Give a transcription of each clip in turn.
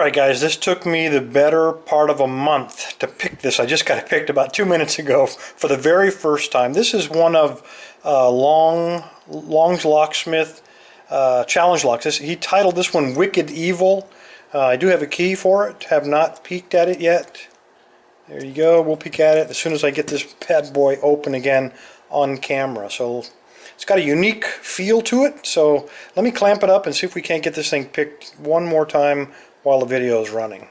Alright guys, this took me the better part of a month to pick this. I just got it picked about 2 minutes ago for the very first time. This is one of Long's Locksmith challenge locks. He titled this one Wicked Evil. I do have a key for it, have not peeked at it yet. There you go, we'll peek at it as soon as I get this bad boy open again on camera. So it's got a unique feel to it, so let me clamp it up and see if we can't get this thing picked one more time while the video is running.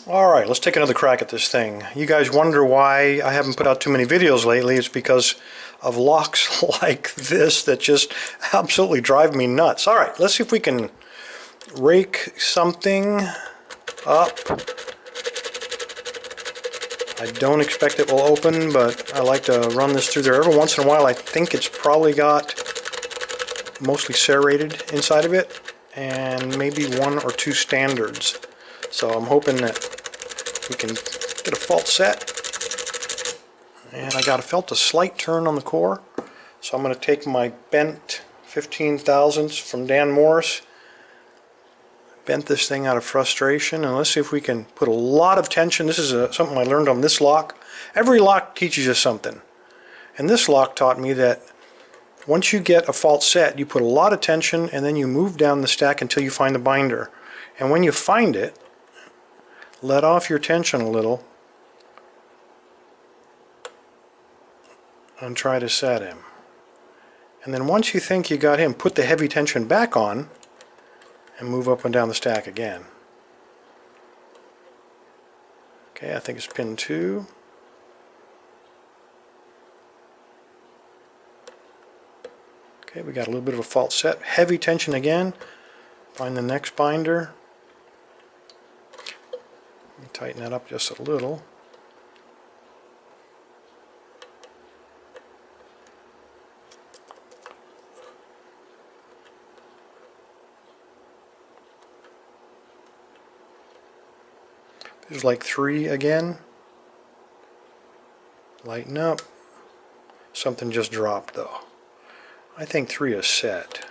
Alright, let's take another crack at this thing. You guys wonder why I haven't put out too many videos lately. It's because of locks like this that just absolutely drive me nuts. Alright, let's see if we can rake something up. I don't expect it will open, but I like to run this through there every once in a while. I think it's probably got mostly serrated inside of it, and maybe 1 or 2 standards. So I'm hoping that we can get a fault set. And I felt a slight turn on the core, so I'm going to take my bent 15 thousandths from Dan Morris, bent this thing out of frustration, and let's see if we can put a lot of tension. This is something I learned on this lock. Every lock teaches you something, and this lock taught me that once you get a fault set, you put a lot of tension and then you move down the stack until you find the binder. And when you find it, let off your tension a little and try to set him. And then once you think you got him, put the heavy tension back on and move up and down the stack again. Okay, I think it's pin 2. Okay, we got a little bit of a fault set. Heavy tension again. Find the next binder. Let me tighten that up just a little. There's like 3 again. Lighten up. Something just dropped though. I think 3 is set.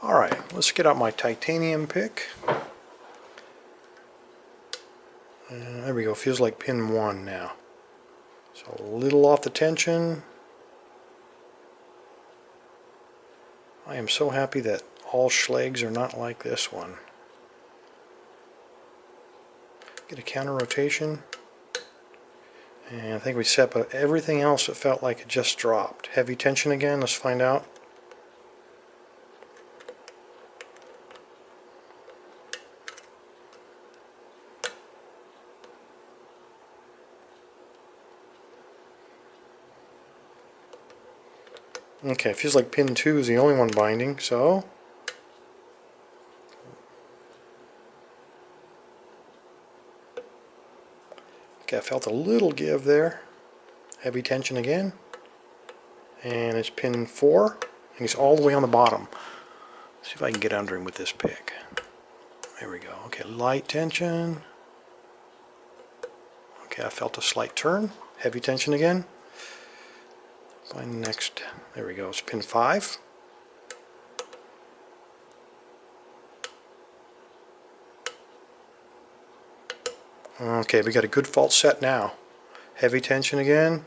Alright, let's get out my titanium pick. There we go, feels like pin 1 now. So a little off the tension. I am so happy that all Schlags are not like this one. Get a counter rotation. And I think we set, but everything else it felt like it just dropped. Heavy tension again, let's find out. Okay, it feels like pin 2 is the only one binding, so okay, I felt a little give there. Heavy tension again. And it's pin 4, and he's all the way on the bottom. Let's see if I can get under him with this pick. There we go. Okay, light tension. Okay, I felt a slight turn. Heavy tension again. Find the next, there we go, it's pin 5. Okay, we got a good fault set now. Heavy tension again.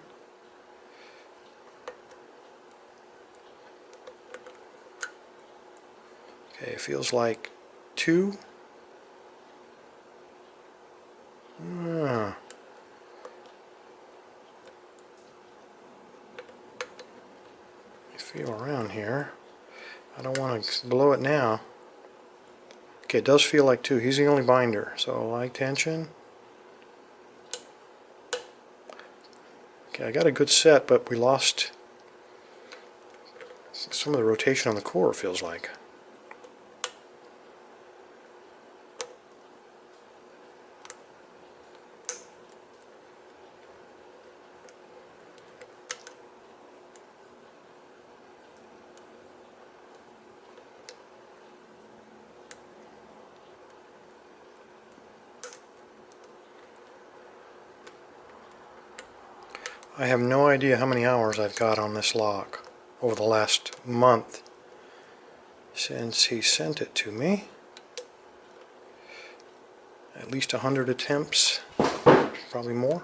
Okay, it feels like 2. Feel around here. I don't want to blow it now. Okay, it does feel like 2. He's the only binder, so light tension. Okay, I got a good set, but we lost some of the rotation on the core, feels like. I have no idea how many hours I've got on this lock over the last month since he sent it to me. At least 100 attempts, probably more.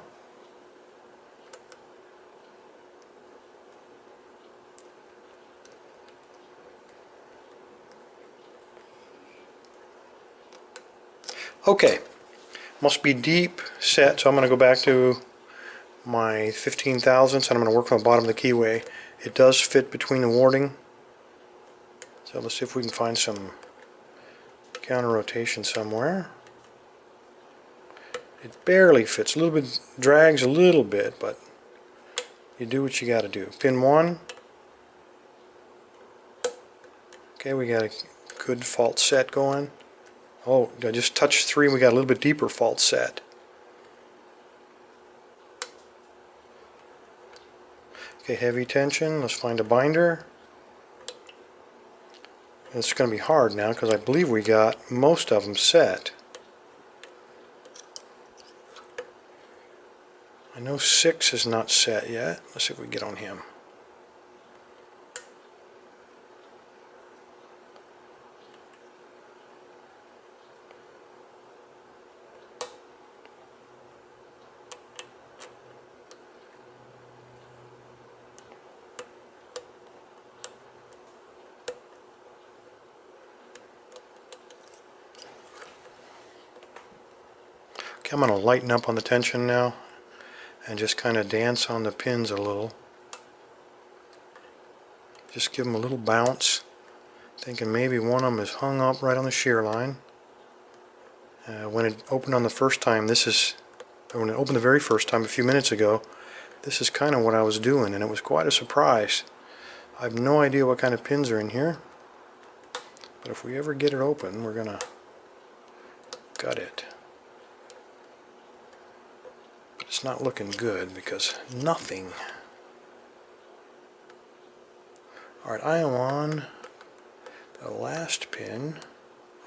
Okay, must be deep set, so I'm going to go back to my 15 thousandths and I'm going to work on the bottom of the keyway. It does fit between the warding, so let's see if we can find some counter rotation somewhere. It barely fits, a little bit, drags a little bit, but you do what you got to do. Pin 1. Okay, we got a good fault set going. Oh, I just touched 3, we got a little bit deeper fault set. Okay, heavy tension, let's find a binder. It's going to be hard now because I believe we got most of them set. I know 6 is not set yet. Let's see if we can get on him. Okay, I'm going to lighten up on the tension now and just kind of dance on the pins a little. Just give them a little bounce, thinking maybe one of them is hung up right on the shear line. When it opened on the first time, when it opened the very first time a few minutes ago, this is kind of what I was doing, and it was quite a surprise. I have no idea what kind of pins are in here, but if we ever get it open, we're gonna gut it. But it's not looking good because nothing. Alright, I am on the last pin.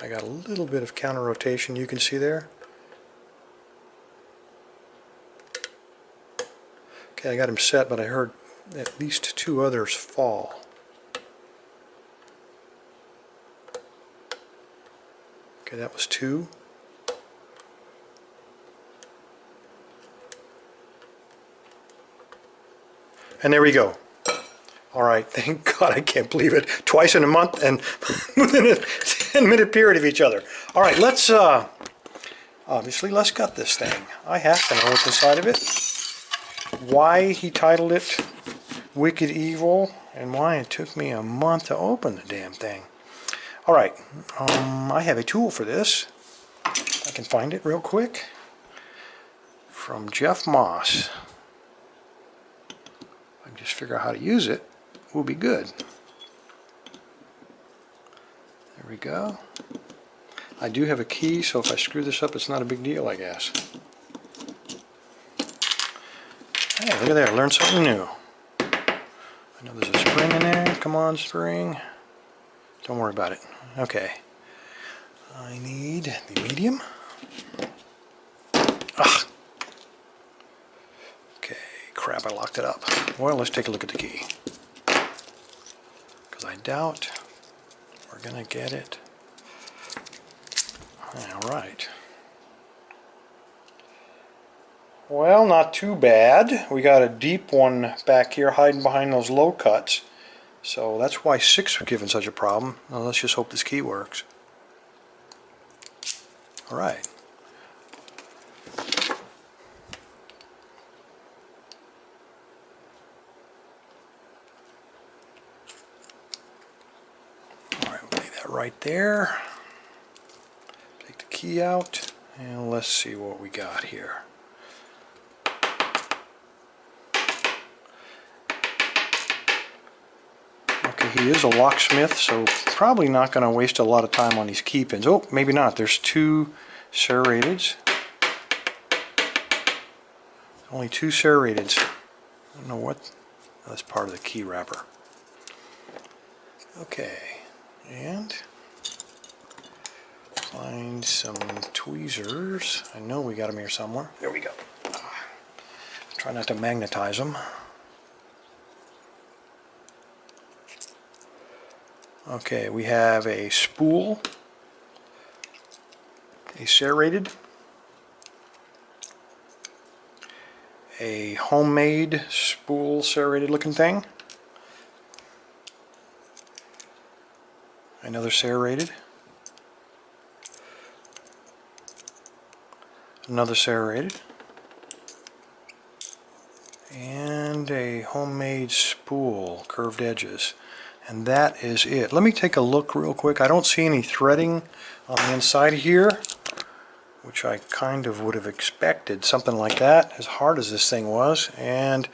I got a little bit of counter rotation you can see there. Okay, I got him set, but I heard at least 2 others fall. Okay, that was 2. And there we go. Alright, thank God, I can't believe it. Twice in a month and within a 10-minute period of each other. Alright, let's, obviously, let's gut this thing. I have to know what's inside of it. Why he titled it Wicked Evil, and why it took me a month to open the damn thing. Alright, I have a tool for this. I can find it real quick. From Jeff Moss. I can just figure out how to use it. Will be good. There we go. I do have a key, so if I screw this up, it's not a big deal, I guess. Hey, look at that, I learned something new. I know there's a spring in there. Come on, spring. Don't worry about it. Okay. I need the medium. Ah. Okay, crap, I locked it up. Well, let's take a look at the key. Because I doubt we're going to get it. Alright. Well, not too bad. We got a deep one back here hiding behind those low cuts. So that's why 6 was given such a problem. Now let's just hope this key works. Alright. Alright, we'll lay that right there. Take the key out and let's see what we got here. He is a locksmith, so probably not going to waste a lot of time on these key pins. Oh, maybe not. There's 2 serrateds. Only 2 serrateds. I don't know what. That's part of the key wrapper. Okay, and find some tweezers. I know we got them here somewhere. There we go. Try not to magnetize them. Okay, we have a spool, a serrated, a homemade spool serrated looking thing, another serrated, another serrated, and a homemade spool, curved edges. And that is it. Let me take a look real quick. I don't see any threading on the inside here, which I kind of would have expected, something like that, as hard as this thing was. And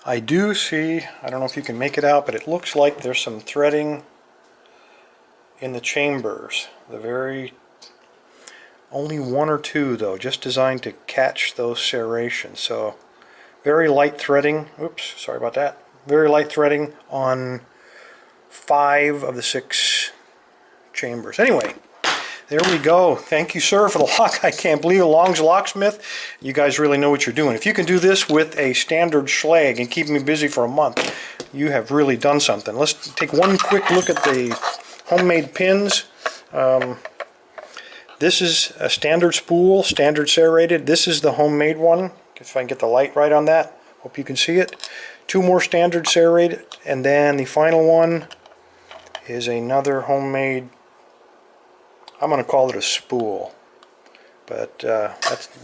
I do see, I don't know if you can make it out, but it looks like there's some threading in the chambers. Only one or two though, just designed to catch those serrations. So very light threading, oops, sorry about that. Very light threading on 5 of the 6 chambers. Anyway, there we go. Thank you, sir, for the lock. I can't believe it. Long's Locksmith. You guys really know what you're doing. If you can do this with a standard Schlage and keep me busy for a month, you have really done something. Let's take one quick look at the homemade pins. This is a standard spool, standard serrated. This is the homemade one. If I can get the light right on that. Hope you can see it. 2 more standard serrated, and then the final one is another homemade, I'm going to call it a spool, but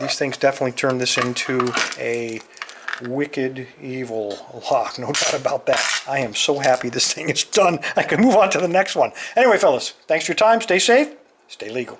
these things definitely turn this into a wicked evil lock, no doubt about that. I am so happy this thing is done. I can move on to the next one. Anyway, fellas, thanks for your time. Stay safe, stay legal.